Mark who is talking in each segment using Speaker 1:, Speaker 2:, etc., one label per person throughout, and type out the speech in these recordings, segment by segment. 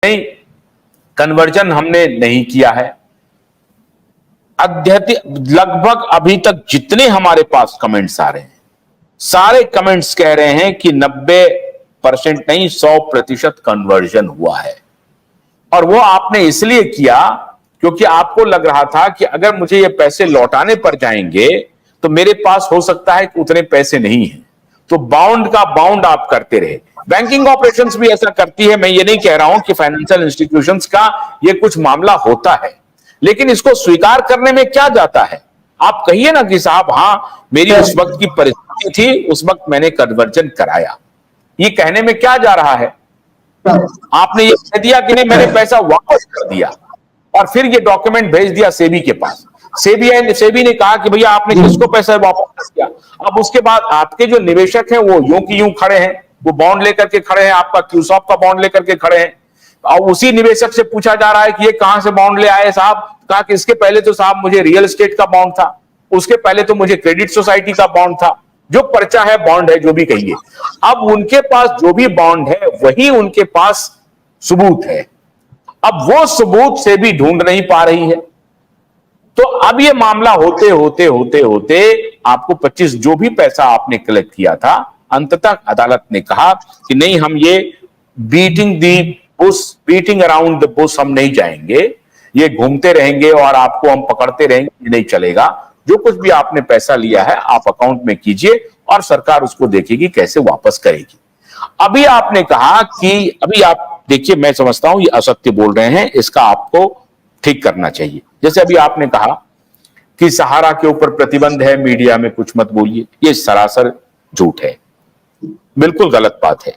Speaker 1: नहीं, कन्वर्जन हमने नहीं किया है। लगभग अभी तक जितने हमारे पास कमेंट्स आ रहे हैं, सारे कमेंट्स कह रहे हैं कि 90% नहीं 100% कन्वर्जन हुआ है। और वो आपने इसलिए किया क्योंकि आपको लग रहा था कि अगर मुझे ये पैसे लौटाने पर जाएंगे तो मेरे पास हो सकता है कि उतने पैसे नहीं हैं, तो बाउंड का बाउंड आप करते रहे। बैंकिंग ऑपरेशंस भी ऐसा करती है। मैं ये नहीं कह रहा हूं कि फाइनेंशियल इंस्टीट्यूशंस का ये कुछ मामला होता है, लेकिन इसको स्वीकार करने में क्या जाता है। आप कहिए ना कि साहब हां, मेरी उस वक्त की परिस्थिति थी, उस वक्त मैंने कन्वर्जन कराया। ये कहने में क्या जा रहा है। आपने ये कह दिया कि नहीं, मैंने पैसा वापस कर दिया और फिर ये डॉक्यूमेंट भेज दिया सेबी के पास। सेबी ने कहा कि भैया आपने किसको पैसा वापस कर दिया। अब उसके बाद आपके जो निवेशक हैं वो यूं की यूं खड़े हैं, वो बॉन्ड लेकर के खड़े हैं, आपका क्यूसॉप का बॉन्ड लेकर के खड़े हैं। और उसी निवेशक से पूछा जा रहा है कि ये कहां से बॉन्ड ले आए साहब। कहा कि इसके पहले तो साहब मुझे रियल एस्टेट का बॉन्ड था, उसके पहले तो मुझे क्रेडिट सोसाइटी का बॉन्ड था। जो पर्चा है, बॉन्ड है, जो भी कहिए, अब उनके पास जो भी बॉन्ड है वही उनके पास सबूत है। अब वो सबूत से भी ढूंढ नहीं पा रही है। तो अब ये मामला होते होते होते होते आपको 25 जो भी पैसा आपने कलेक्ट किया था, अंततः अदालत ने कहा कि नहीं, हम ये बीटिंग अराउंड द बुश हम नहीं जाएंगे, ये घूमते रहेंगे और आपको हम पकड़ते रहेंगे, ये नहीं चलेगा। जो कुछ भी आपने पैसा लिया है आप अकाउंट में कीजिए और सरकार उसको देखेगी कैसे वापस करेगी। अभी आपने कहा कि अभी आप देखिए, मैं समझता हूं ये असत्य बोल रहे हैं, इसका आपको ठीक करना चाहिए। जैसे अभी आपने कहा कि सहारा के ऊपर प्रतिबंध है, मीडिया में कुछ मत बोलिए, ये सरासर झूठ है, बिल्कुल गलत बात है।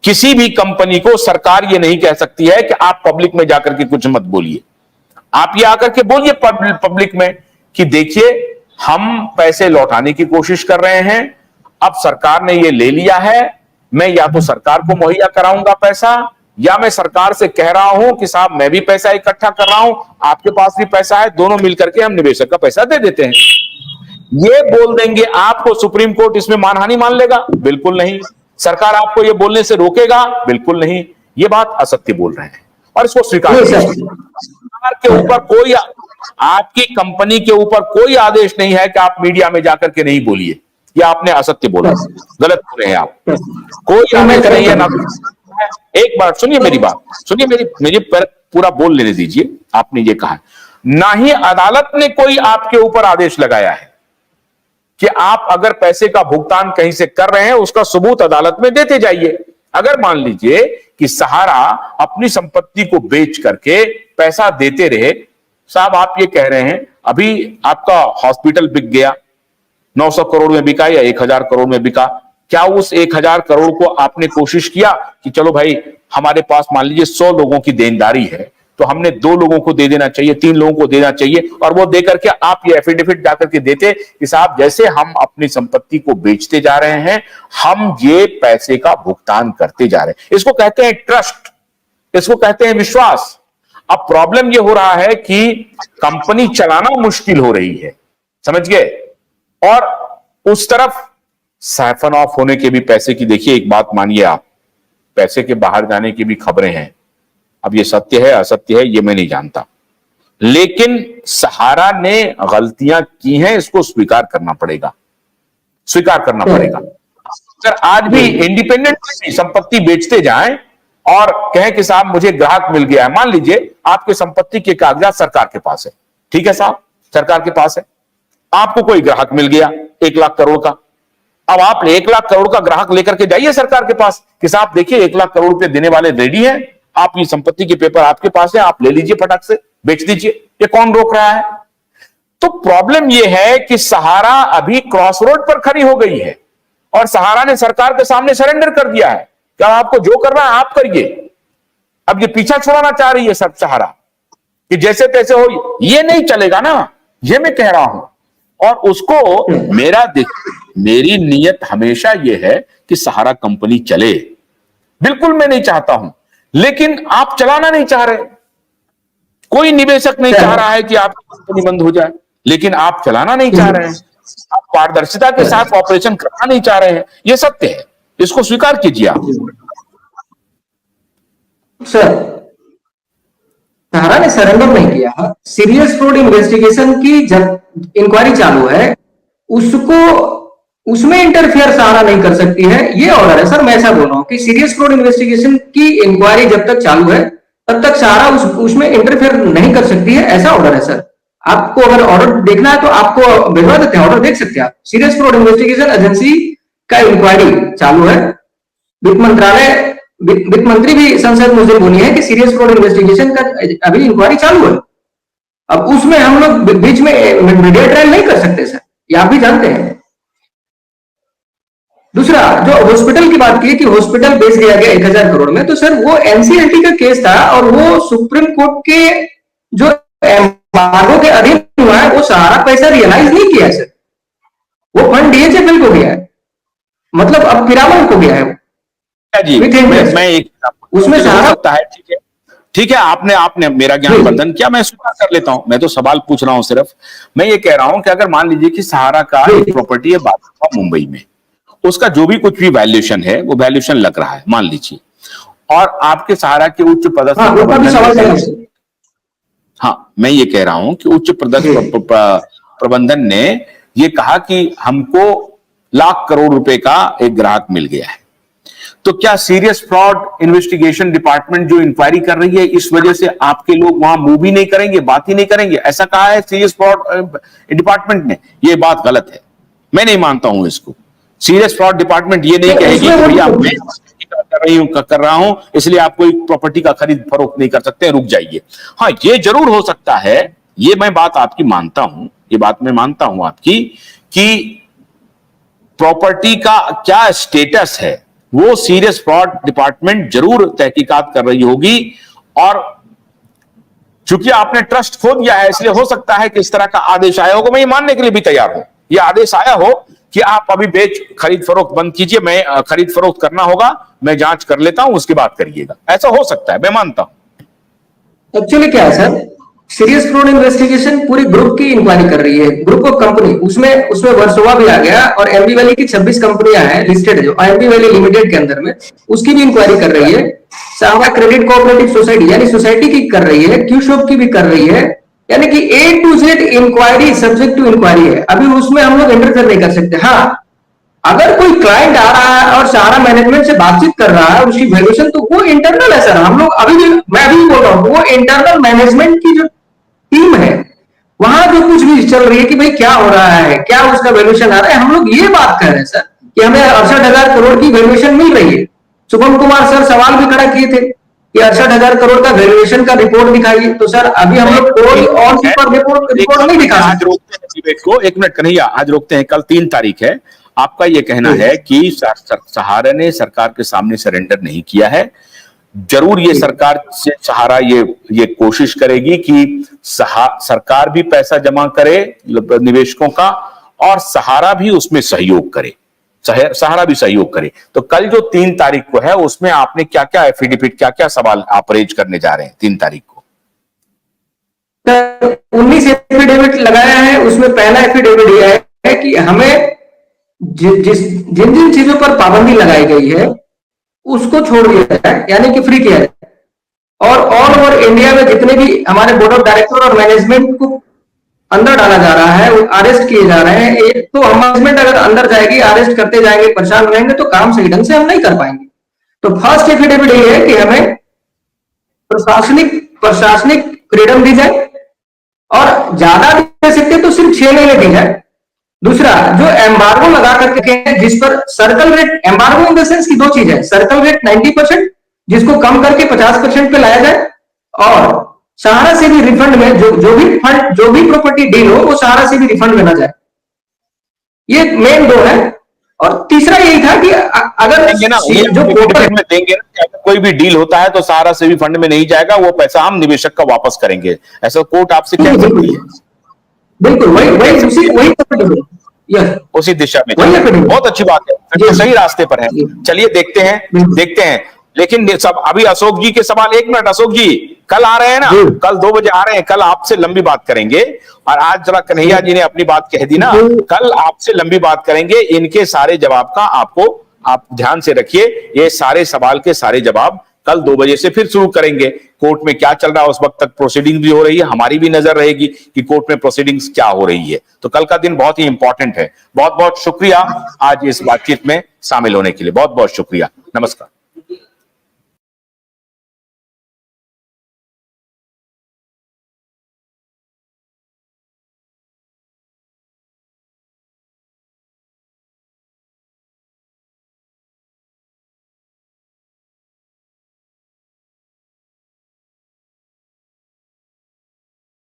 Speaker 1: किसी भी कंपनी को सरकार ये नहीं कह सकती है कि आप पब्लिक में जाकर के कुछ मत बोलिए। आप ये आकर के बोलिए पब्लिक में कि देखिए हम पैसे लौटाने की कोशिश कर रहे हैं, अब सरकार ने ये ले लिया है, मैं या तो सरकार को मुहैया कराऊंगा पैसा, या मैं सरकार से कह रहा हूं कि साहब मैं भी पैसा इकट्ठा कर रहा हूं, आपके पास भी पैसा है, दोनों मिलकर के हम निवेशक का पैसा दे देते हैं। ये बोल देंगे, आपको सुप्रीम कोर्ट इसमें मानहानि मान लेगा? बिल्कुल नहीं। सरकार आपको ये बोलने से रोकेगा? बिल्कुल नहीं। ये बात असत्य बोल रहे हैं और इसको स्वीकार के ऊपर कोई, आपकी कंपनी के ऊपर कोई आदेश नहीं है कि आप मीडिया में जाकर के नहीं बोलिए। ये आपने असत्य बोला, गलत बोले हैं आप। कोई आदेश नहीं है ना। एक बार सुनिए मेरी बात, सुनिए मेरी पूरा बोल लेने दीजिए। आपने ये कहा, ना ही अदालत ने कोई आपके ऊपर आदेश लगाया है कि आप अगर पैसे का भुगतान कहीं से कर रहे हैं उसका सबूत अदालत में देते जाइए। अगर मान लीजिए कि सहारा अपनी संपत्ति को बेच करके पैसा देते रहे, साहब आप ये कह रहे हैं अभी आपका हॉस्पिटल बिक गया, 900 करोड़ में बिका या 1000 करोड़ में बिका, क्या उस 1000 करोड़ को आपने कोशिश किया कि चलो भाई हमारे पास मान लीजिए 100 लोगों की देनदारी है तो हमने 2 लोगों को दे देना चाहिए, 3 लोगों को देना चाहिए, और वो देकर के आप ये एफिडेविट जाकर के देते कि साहब जैसे हम अपनी संपत्ति को बेचते जा रहे हैं हम ये पैसे का भुगतान करते जा रहे हैं। इसको कहते हैं ट्रस्ट, इसको कहते हैं विश्वास। अब प्रॉब्लम ये हो रहा है कि कंपनी चलाना मुश्किल हो रही है, समझ गए, और उस तरफ साइफन ऑफ होने के भी पैसे की, देखिए एक बात मानिए आप, पैसे के बाहर जाने की भी खबरें हैं। अब ये सत्य है असत्य है ये मैं नहीं जानता, लेकिन सहारा ने गलतियां की हैं, इसको स्वीकार करना पड़ेगा, स्वीकार करना पड़ेगा। अगर आज भी इंडिपेंडेंट संपत्ति बेचते जाएं और कहें कि साहब मुझे ग्राहक मिल गया है, मान लीजिए आपकी संपत्ति के कागजात सरकार के पास है, ठीक है साहब, सरकार के पास है, आपको कोई ग्राहक मिल गया 1 लाख करोड़ का। अब आप 1 लाख करोड़ का ग्राहक लेकर के जाइए सरकार के पास कि साहब देखिए 1 लाख करोड़ रुपए देने वाले रेडी हैं, आप ये संपत्ति के पेपर आपके पास है, आप ले लीजिए, फटाक से बेच दीजिए, ये कौन रोक रहा है। तो प्रॉब्लम ये है कि सहारा अभी क्रॉस रोड पर खड़ी हो गई है और सहारा ने सरकार के सामने सरेंडर कर दिया है कि आपको जो करना है आप करिए। अब ये पीछा छुड़ाना चाह रही है सब सहारा कि जैसे तैसे हो, ये नहीं चलेगा ना, ये मैं कह रहा हूं। और उसको मेरी नीयत हमेशा ये है कि सहारा कंपनी चले, बिल्कुल मैं नहीं चाहता हूं, लेकिन आप चलाना नहीं चाह रहे, कोई निवेशक नहीं चाह रहा है कि आपकी कंपनी बंद हो जाए, लेकिन आप चलाना नहीं चाह रहे हैं, आप पारदर्शिता के साथ ऑपरेशन करना नहीं चाह रहे हैं, यह सत्य है, इसको स्वीकार कीजिए आप।
Speaker 2: सर, सहारा ने सरेंडर नहीं किया। सीरियस फ्रॉड इन्वेस्टिगेशन की जब इंक्वायरी चालू है, उसको उसमें इंटरफेयर सहारा नहीं कर सकती है, ये ऑर्डर है सर। मैं ऐसा बोल रहा हूं कि सीरियस फ्रॉड इन्वेस्टिगेशन की इंक्वायरी जब तक चालू है तब तक सहारा उसमें इंटरफेयर नहीं कर सकती है, ऐसा ऑर्डर है सर। आपको अगर ऑर्डर देखना है तो आपको भिजवा देते हैं, ऑर्डर देख सकते हैं आप। सीरियस फ्रॉड इन्वेस्टिगेशन एजेंसी का इंक्वायरी चालू है। वित्त मंत्रालय, वित्त मंत्री भी संसद में उस दिन बोली है कि सीरियस फ्रॉड इन्वेस्टिगेशन का अभी इंक्वायरी चालू है। अब उसमें हम लोग बीच में मीडिया ट्रायल नहीं कर सकते सर, ये आप भी जानते हैं। दूसरा, जो हॉस्पिटल की बात की कि हॉस्पिटल बेच दिया गया 1000 करोड़ में, तो सर वो एनसीएलटी का केस था और वो सुप्रीम कोर्ट के जो एम्बार्गो के अधीन हुआ है, वो सारा पैसा रियलाइज नहीं किया है सर। वो फंड डीएचएफएल को गया है, मतलब अब पिरामल को गया है
Speaker 1: जी। मैं एक
Speaker 2: उसमें सहारा
Speaker 1: सकता है, ठीक है, ठीक है, आपने आपने मेरा ज्ञान वर्धन किया, मैं स्वीकार कर लेता हूं। मैं तो सवाल पूछ रहा हूं सिर्फ। मैं ये कह रहा हूं कि अगर मान लीजिए कि सहारा का एक प्रॉपर्टी है बादशाह मुंबई में, उसका जो भी कुछ भी वैल्यूएशन है वो वैल्यूएशन लग रहा है मान लीजिए, और आपके सहारा के उच्च पदस्थ मैं ये कह रहा हूं कि उच्च पदस्थ प्रबंधन ने ये कहा कि हमको लाख करोड़ रुपए का एक ग्राहक मिल गया है, तो क्या सीरियस फ्रॉड इन्वेस्टिगेशन डिपार्टमेंट जो इंक्वायरी कर रही है इस वजह से आपके लोग वहां मूव ही नहीं करेंगे, बात ही नहीं करेंगे? ऐसा कहा है सीरियस फ्रॉड डिपार्टमेंट ने। ये बात गलत है, मैं नहीं मानता हूं इसको। सीरियस फ्रॉड डिपार्टमेंट ये नहीं कहेगी कि भैया मैं कर रहा हूं इसलिए आप कोई प्रॉपर्टी का खरीद फरोख्त नहीं कर सकते, रुक जाइए। हाँ, ये जरूर हो सकता है, ये मैं बात आपकी मानता हूं, ये बात मैं मानता हूं आपकी कि प्रॉपर्टी का क्या स्टेटस है वो सीरियस फ्रॉड डिपार्टमेंट जरूर तहकीकात कर रही होगी, और चूंकि आपने ट्रस्ट खो दिया है इसलिए हो सकता है कि इस तरह का आदेश आया होगा। मैं ये मानने के लिए भी तैयार हूं, यह आदेश आया हो कि आप अभी खरीद फरोख्त बंद कीजिए, मैं खरीद फरोख्त करना होगा, मैं जांच कर लेता हूं, उसके बाद करिएगा, ऐसा हो सकता है, मैं मानता हूं।
Speaker 2: एक्चुअली क्या है सर, सीरियस फ्रॉड इन्वेस्टिगेशन पूरी ग्रुप की इंक्वायरी कर रही है, ग्रुप ऑफ कंपनी, उसमें वर्सोवा भी आ गया और एमबी वैली की 26 कंपनियां हैं लिस्टेड, जो एमबी वैली लिमिटेड के अंदर में, उसकी भी इंक्वायरी कर रही है। सहारा क्रेडिट कोऑपरेटिव सोसाइटी यानी सोसाइटी की कर रही है, क्यू शॉप की भी कर रही है, यानी कि A to Z inquiry, subject to inquiry है। अभी उसमें हम लोग इंटरफेयर नहीं कर सकते। हाँ, अगर कोई क्लाइंट आ रहा है और सहारा मैनेजमेंट से बातचीत कर रहा है, उसकी वैल्यूएशन, तो वो इंटरनल है सर। हम लोग मैं अभी भी बोल रहा हूँ, वो इंटरनल मैनेजमेंट की जो टीम है, वहां जो कुछ भी चल रही है कि भाई क्या हो रहा है, क्या उसका वैल्यूएशन आ रहा है, हम लोग ये बात कर रहे हैं सर कि हमें 68,000 करोड़ की वैल्यूएशन मिल रही है। शुभम कुमार सर सवाल भी खड़ा किए थे कि 68,000 करोड़ का वैल्यूएशन का रिपोर्ट दिखाइए, तो सर अभी हम लोग कोई और रिपोर्ट नहीं दिखा सकते।
Speaker 1: आज रोकते हैं डिबेट को, एक मिनट कन्हैया, आज रोकते हैं, कल 3 तारीख है। आपका यह कहना है कि सहारा ने सरकार के सामने सरेंडर नहीं किया है, जरूर ये सरकार से सहारा ये कोशिश करेगी कि सरकार भी पैसा जमा करे निवेशकों का और सहारा भी उसमें सहयोग करे, सहारा भी सहयोग करे। तो कल जो 3 तारीख को है उसमें आपने क्या क्या एफिडेविट, क्या क्या सवाल आप रेज करने जा रहे हैं 3 तारीख को?
Speaker 2: 19 एफिडेविट लगाया है। उसमें पहला एफिडेविट यह है कि हमें जिन जिन चीजों पर पाबंदी लगाई गई है उसको छोड़ दिया जाए, यानी कि फ्री किया जाए, और ऑल ओवर इंडिया में जितने भी हमारे बोर्ड ऑफ डायरेक्टर और मैनेजमेंट को अंदर डाला जा रहा है, वो अरेस्ट किए जा रहे हैं। एक तो मैनेजमेंट अगर अंदर जाएगी, अरेस्ट करते जाएंगे, परेशान रहेंगे, तो काम सही ढंग से हम नहीं कर पाएंगे। तो फर्स्ट एफिडेविट ये है कि हमें प्रशासनिक फ्रीडम दी जाए, और ज्यादा दे सकते तो सिर्फ 6 महीने दी जाए। दूसरा, जो एम्बार्गो लगा करके हैं, जिस पर circle rate, embargo in the sense की 2 चीज है, सर्कल रेट 90%, जिसको कम करके 50% पे लाया जाए, और सहारा से भी रिफंड में जो भी प्रॉपर्टी डील हो वो सहारा से भी रिफंड में ना जाए। ये मेन 2 है। और तीसरा यही था कि अगर
Speaker 1: जो कोर्ट में देंगे ना, कोई भी डील होता है तो सहारा से भी फंड में नहीं जाएगा, वो पैसा हम निवेशक का वापस करेंगे, ऐसा कोर्ट आपसे कह सकती है।
Speaker 2: बिल्कुल
Speaker 1: उसी दिशा में। बहुत अच्छी बात है, तो सही रास्ते पर है। चलिए देखते हैं। लेकिन सब अभी अशोक जी के सवाल, 1 मिनट, अशोक जी कल आ रहे हैं ना, कल 2 बजे आ रहे हैं, कल आपसे लंबी बात करेंगे। और आज जरा कन्हैया जी ने अपनी बात कह दी ना, कल आपसे लंबी बात करेंगे। इनके सारे जवाब का आप ध्यान से रखिए, ये सारे सवाल के सारे जवाब कल 2 बजे से फिर शुरू करेंगे। कोर्ट में क्या चल रहा है उस वक्त तक प्रोसीडिंग भी हो रही है, हमारी भी नजर रहेगी कि कोर्ट में प्रोसीडिंग्स क्या हो रही है। तो कल का दिन बहुत ही इंपॉर्टेंट है। बहुत बहुत शुक्रिया आज इस बातचीत में शामिल होने के लिए, बहुत बहुत शुक्रिया। नमस्कार।